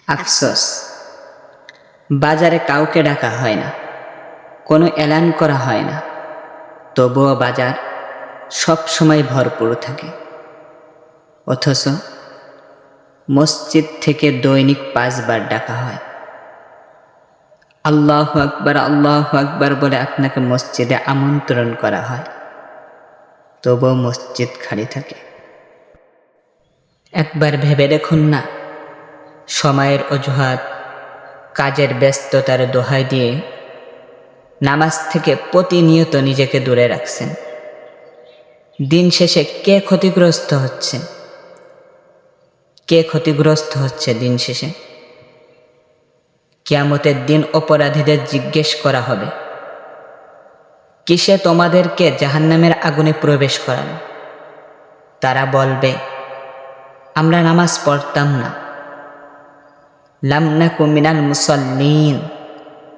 আফসোস, বাজারে কাউকে ডাকা হয় না, কোনো এলান করা হয় না, তবুও বাজার সব সময় ভরপুর থাকে। অথচ মসজিদ থেকে দৈনিক 5 বার ডাকা হয়। আল্লাহু আকবার বলে আপনাকে মসজিদে আমন্ত্রণ করা হয়, তবুও মসজিদ খালি থাকে। একবার ভেবে দেখুন না, সময়ের অজুহাত, কাজের ব্যস্ততার দোহাই দিয়ে নামাজ থেকে প্রতিনিয়ত নিজেকে দূরে রাখছেন। দিন শেষে কে ক্ষতিগ্রস্ত হচ্ছে? কে ক্ষতিগ্রস্ত হচ্ছে দিন শেষে? কিয়ামতের দিন অপরাধীদের জিজ্ঞেস করা হবে, কিসে তোমাদেরকে জাহান্নামের আগুনে প্রবেশ করালো? তারা বলবে, আমরা নামাজ পড়তাম না, লাম নাকু মিনাল মুসাল্লিন।